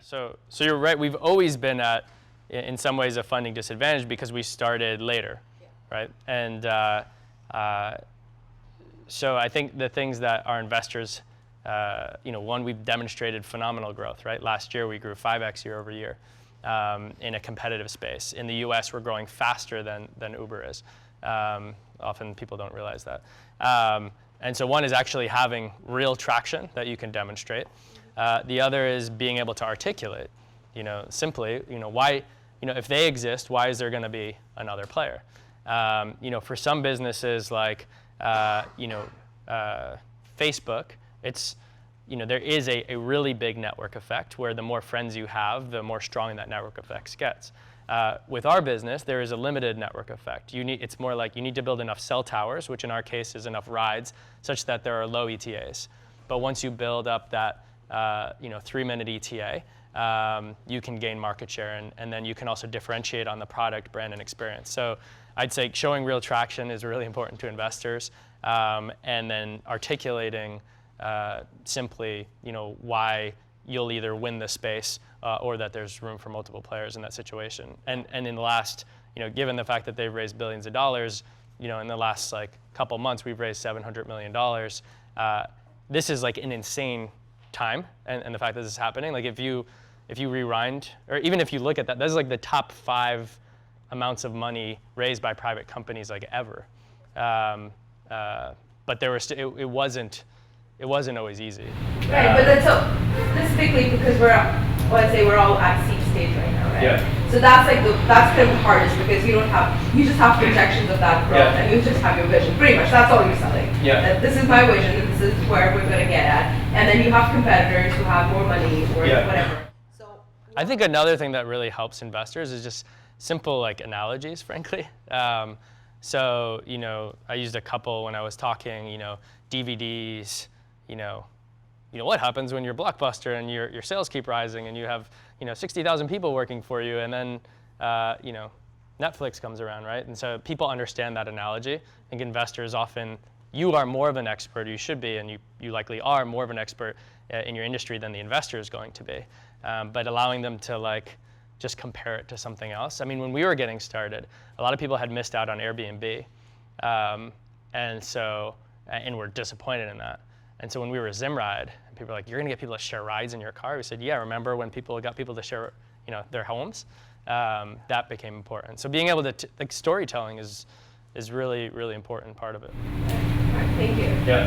So you're right. We've always been at, in some ways, a funding disadvantage because we started later, right? And so I think the things that our investors, one, we've demonstrated phenomenal growth, right? Last year we grew 5x year over year in a competitive space. In the US, we're growing faster than Uber is. Often people don't realize that. And so one is actually having real traction that you can demonstrate. The other is being able to articulate, simply, why, if they exist, why is there going to be another player? For some businesses like, Facebook, it's, there is a really big network effect where the more friends you have, the more strong that network effect gets. With our business, there is a limited network effect. It's more like you need to build enough cell towers, which in our case is enough rides, such that there are low ETAs. But once you build up that 3-minute ETA, you can gain market share, and then you can also differentiate on the product, brand, and experience. So I'd say showing real traction is really important to investors, and then articulating simply, why you'll either win the space or that there's room for multiple players in that situation. And in the last, given the fact that they've raised billions of dollars, in the last couple months we've raised $700 million. This is an insane time, and the fact that this is happening. If you rewind, or even if you look at that, that's the top 5 amounts of money raised by private companies ever. But there was it wasn't always easy. Right, but that's so specifically because we're all at seed stage right now, right? Yeah. So that's that's kind of the hardest because you just have projections of that growth, and you just have your vision. Pretty much, that's all you're selling. Yeah. That this is my vision, and this is where we're going to get at, and then you have competitors who have more money or whatever. So I think another thing that really helps investors is just simple analogies, frankly. So I used a couple when I was talking. DVDs. What happens when you're Blockbuster and your sales keep rising and you have 60,000 people working for you, and then Netflix comes around, right? And so people understand that analogy. I think investors often, you are more of an expert, you should be, and you likely are more of an expert in your industry than the investor is going to be. But allowing them to just compare it to something else. I mean, when we were getting started, a lot of people had missed out on Airbnb, and were disappointed in that. And so when we were Zimmer, and people were like, "You're going to get people to share rides in your car?" We said, "Yeah, remember when people got people to share, their homes?" That became important. So being able to, storytelling is really, really important part of it. thank you. Yeah.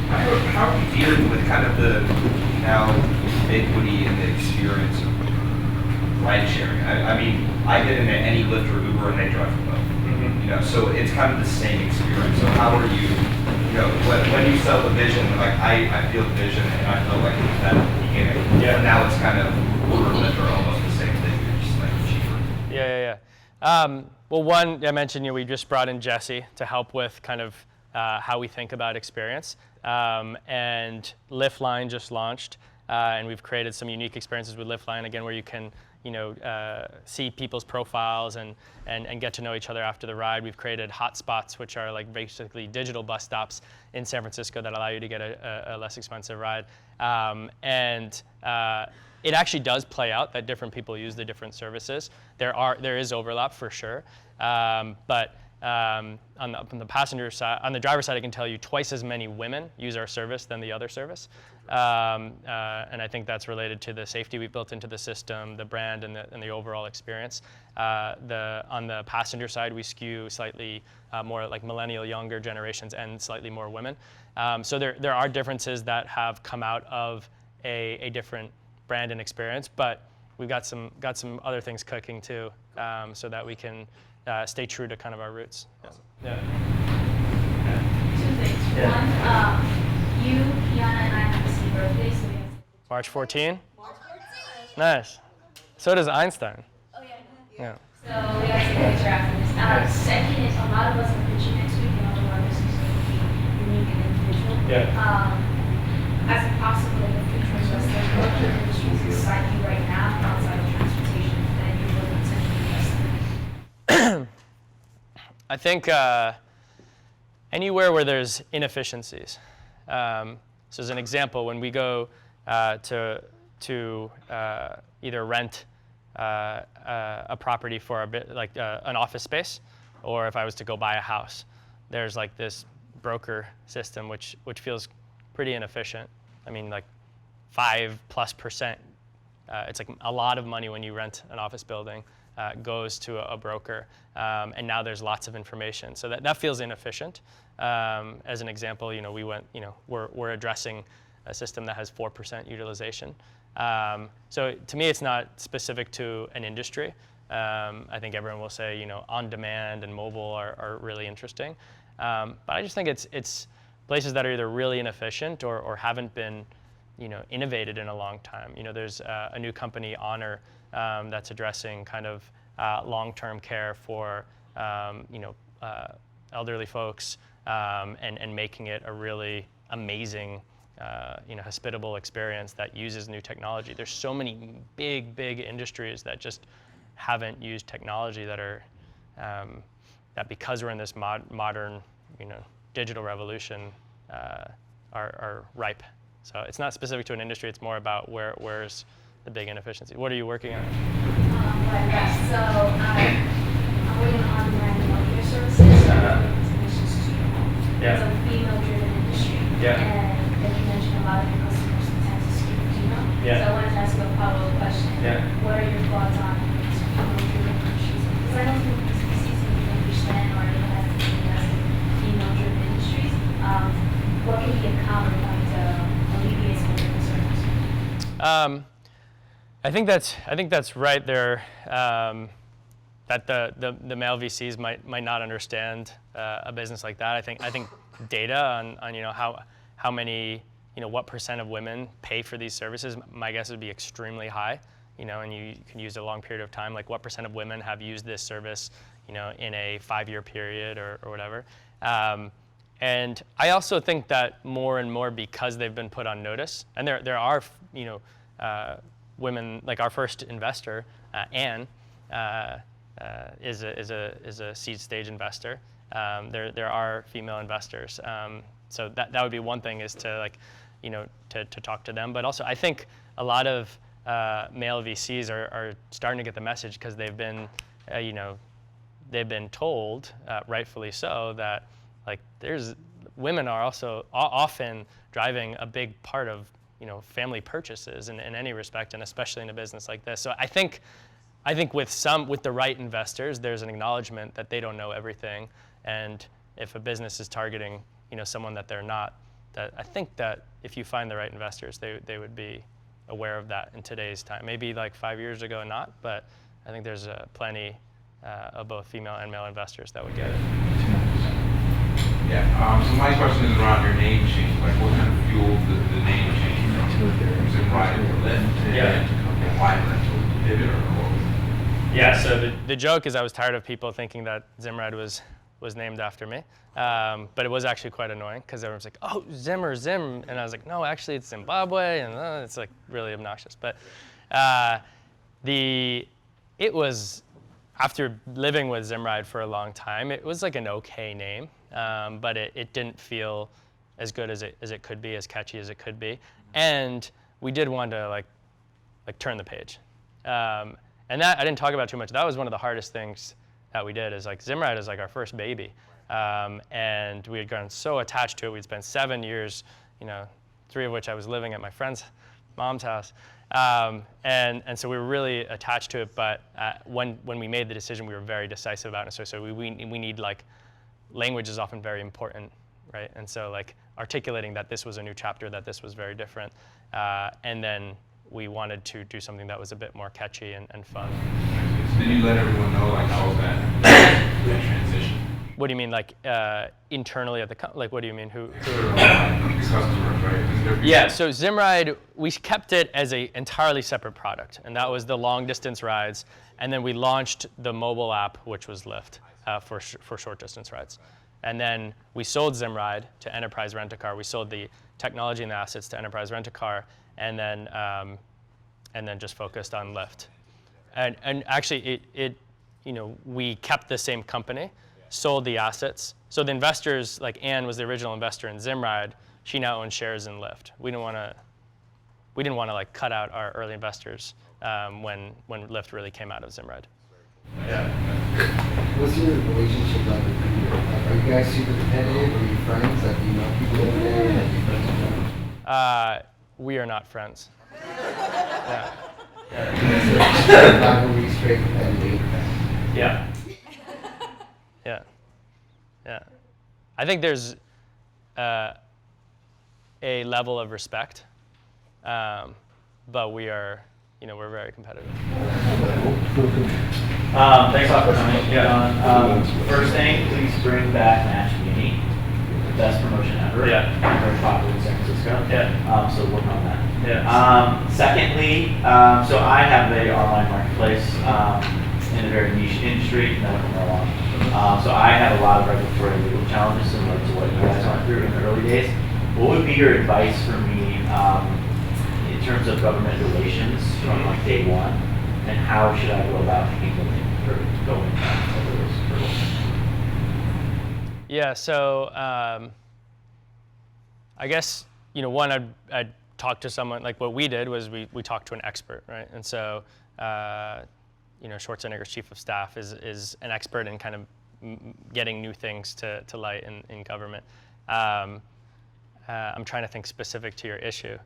How are you dealing with kind of the now ubiquity and the experience of ride sharing? I mean, I get into any Lyft or Uber and they drive for both. So it's kind of the same experience. So how are you, when you sell the vision, I feel the vision and I feel like that at the beginning. Yeah. But now it's kind of Uber and Lyft are almost the same thing. They're just cheaper. Yeah. Well, one, I mentioned, we just brought in Jesse to help with kind of how we think about experience. And Lyft Line just launched, and we've created some unique experiences with Lyft Line, again, where you can see people's profiles and get to know each other after the ride. We've created hotspots, which are basically digital bus stops in San Francisco that allow you to get a less expensive ride. It actually does play out that different people use the different services. There is overlap for sure, but on the passenger side, on the driver side, I can tell you twice as many women use our service than the other service. And I think that's related to the safety we built into the system, the brand, and the overall experience. On the passenger side, we skew slightly more millennial, younger generations, and slightly more women. So there are differences that have come out of a different brand and experience, but we've got some other things cooking too, so that we can stay true to kind of our roots. Yeah. Two things. Yeah. One, you, Kiana, and I have the same birthday, so we have March 14? March 14th. Nice. So does Einstein. Oh, yeah. Yeah. So we got to take a picture after this. Second is a lot of us are pitching next week, and all of our businesses will be unique and individual. Yeah. As a possible future investor, what other industries excite you right now outside of transportation that you would potentially invest in? I think anywhere where there's inefficiencies. So as an example, when we go to to either rent a property for a bit, like an office space, or if I was to go buy a house, there's like this broker system which feels pretty inefficient. I mean, like 5+%. It's like a lot of money when you rent an office building goes to a broker, and now there's lots of information, so that feels inefficient. As an example, we're addressing a system that has 4% utilization. So to me, it's not specific to an industry. I think everyone will say, on demand and mobile are really interesting, but I just think it's places that are either really inefficient or haven't been innovated in a long time. There's a new company, Honor, that's addressing kind of long-term care for elderly folks, and making it a really amazing, hospitable experience that uses new technology. There's so many big industries that just haven't used technology that are that because we're in this modern, digital revolution, are ripe. So it's not specific to an industry. It's more about where's the big inefficiency. What are you working on? So I'm working on multimedia services. Yeah. It's a female-driven industry. Yeah. And like you mentioned, a lot of your customers tend to speak female. Yeah. So I wanted to ask you a follow-up question. Yeah. What are your thoughts on these female-driven industries? Because I don't think it's easy to understand or it has to be as female-driven industries. What can be a common point to alleviate some of the concerns? I think that's right there. That the male VCs might not understand a business like that. I think data on how many, what % of women pay for these services, my guess would be extremely high. And you can use a long period of time, like what % of women have used this service, in a 5-year period or whatever. And I also think that more and more, because they've been put on notice, and there are women, like our first investor, Anne, is a seed stage investor. There are female investors, so that would be one thing, is to to talk to them. But also, I think a lot of male VCs are starting to get the message, because they've been told, rightfully so, that women are also often driving a big part of family purchases in any respect, and especially in a business like this. So I think with the right investors, there's an acknowledgement that they don't know everything, and if a business is targeting someone that they're not, that I think that if you find the right investors, they would be aware of that in today's time. Maybe like 5 years ago not, but I think there's plenty of both female and male investors that would get it. Yeah, so my question is around your name change. Like, what kind of fueled the name change from Zimmer to Lyft? Yeah. And why Lyft? Pivot or what was it? Yeah, so the joke is I was tired of people thinking that Zimmer was named after me, but it was actually quite annoying, because everyone's like, oh, Zim, and I was like, no, actually it's Zimbabwe, and it's like really obnoxious. But it was, after living with Zimride for a long time, it was like an okay name, but it didn't feel as good as it could be, as catchy as it could be, and we did want to like turn the page, and that I didn't talk about too much. That was one of the hardest things that we did. Is like Zimride is like our first baby, and we had gotten so attached to it. We'd spent 7 years, 3 of which I was living at my friend's mom's house. And so we were really attached to it, but when we made the decision, we were very decisive about it. So we need, like, language is often very important, right? And so like articulating that this was a new chapter, that this was very different, and then we wanted to do something that was a bit more catchy and fun. So did you let everyone know, like, how was that transition? What do you mean, like internally at the like? What do you mean? Who? Customers, right? Yeah. So Zimride, we kept it as a entirely separate product, and that was the long distance rides. And then we launched the mobile app, which was Lyft, for short distance rides. And then we sold Zimride to Enterprise Rent-A-Car. We sold the technology and the assets to Enterprise Rent-A-Car, and then just focused on Lyft. And actually, we kept the same company, sold the assets. So the investors, like Anne was the original investor in Zimride. She now owns shares in Lyft. We didn't want to we didn't want to like cut out our early investors when Lyft really came out of Zimmer. Yeah. What's your relationship like with Peter? Like, are you guys super competitive? Are you friends? Like, do you know people over there? Are you friends with them? We are not friends. Yeah. Rivalry, straight competitive. Yeah. Yeah. Yeah. I think there's a level of respect, but we are, we're very competitive. Thanks a lot for coming. First thing, please bring back Match Muni, the best promotion ever. Yeah. Very popular in San Francisco. Yeah. So work on that. Yeah. Secondly, so I have an online marketplace in a very niche industry, medical marijuana. So I have a lot of regulatory legal challenges similar to what you guys went through in the early days. What would be your advice for me in terms of government relations from like day one, and how should I go about handling or going over those hurdles? Yeah. So I guess one, I'd talk to someone. Like what we did was we talked to an expert, right? And so Schwarzenegger's chief of staff is an expert in kind of getting new things to light in government. I'm trying to think specific to your issue.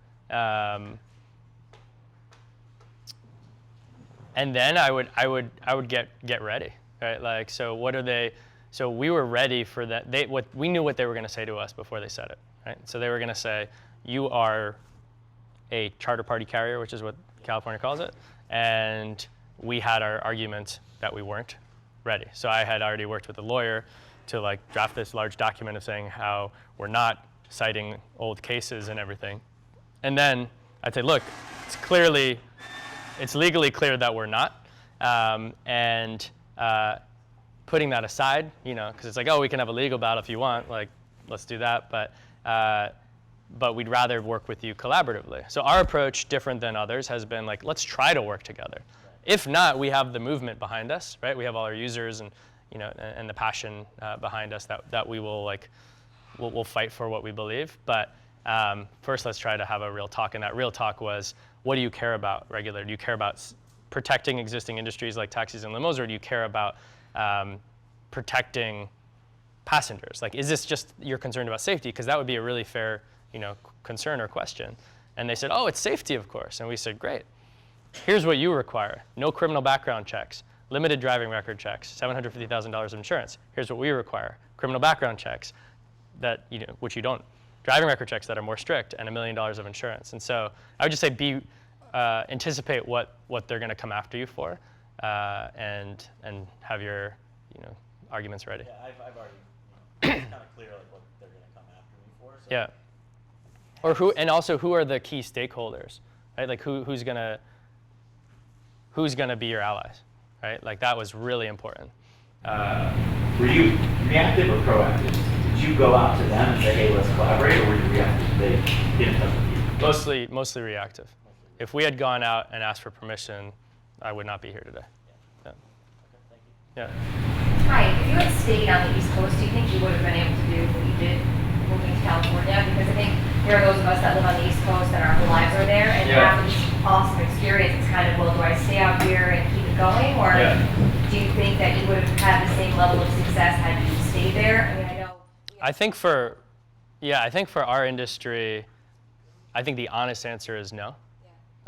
And then I would get ready, right? Like, so what are they? So we were ready for that. We knew what they were going to say to us before they said it, right? So they were going to say, you are a charter party carrier, which is what California calls it, and we had our argument that we weren't ready. So I had already worked with a lawyer to like draft this large document of saying how we're not citing old cases and everything. And then I'd say, look, it's legally clear that we're not. Putting that aside, because it's like, oh, we can have a legal battle if you want, like, let's do that. But we'd rather work with you collaboratively. So our approach, different than others, has been like, let's try to work together. If not, we have the movement behind us, right? We have all our users and the passion behind us that we will we'll fight for what we believe. But first, let's try to have a real talk. And that real talk was, what do you care about, regulator? Do you care about protecting existing industries like taxis and limos, or do you care about protecting passengers? Like, is this just you're concerned about safety? Because that would be a really fair concern or question. And they said, oh, it's safety, of course. And we said, great. Here's what you require. No criminal background checks, limited driving record checks, $750,000 of insurance. Here's what we require. Criminal background checks, that which you don't. Driving record checks that are more strict, and $1 million of insurance. And so I would just say anticipate what they're going to come after you for, and have your arguments ready. Yeah, I've already it's kind of clear like what they're going to come after me for. So. Yeah. Or who are the key stakeholders, right? Like who's gonna be your allies, right? Like that was really important. Were you reactive or proactive? Did you go out to them and say, hey, let's collaborate, or were you reactive? They get in touch with you? Mostly reactive. If we had gone out and asked for permission, I would not be here today. Yeah. Okay, thank you. Yeah. Hi, if you had stayed on the East Coast, do you think you would have been able to do what you did moving to California? Because I think there are those of us that live on the East Coast and our whole lives are there, and after this awesome experience, it's kind of, well, do I stay out here and keep it going, or do you think that you would have had the same level of success had you stayed there? I mean, I know. I think for our industry, I think the honest answer is no.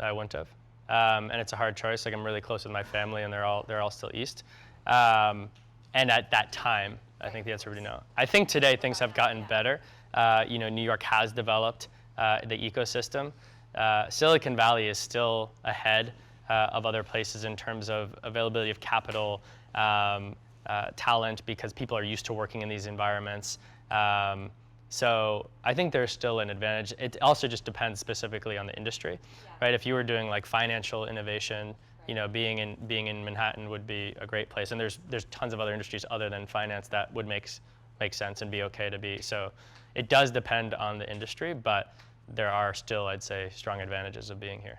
I wouldn't have, and it's a hard choice. Like I'm really close with my family, and they're all still East. And at that time, I think the answer would be no. I think today things have gotten better. New York has developed the ecosystem. Silicon Valley is still ahead of other places in terms of availability of capital, talent, because people are used to working in these environments. So I think there's still an advantage. It also just depends specifically on the industry, right? If you were doing like financial innovation, being in Manhattan would be a great place. And there's tons of other industries other than finance that would make sense and be okay to be. So it does depend on the industry, but there are still, I'd say, strong advantages of being here.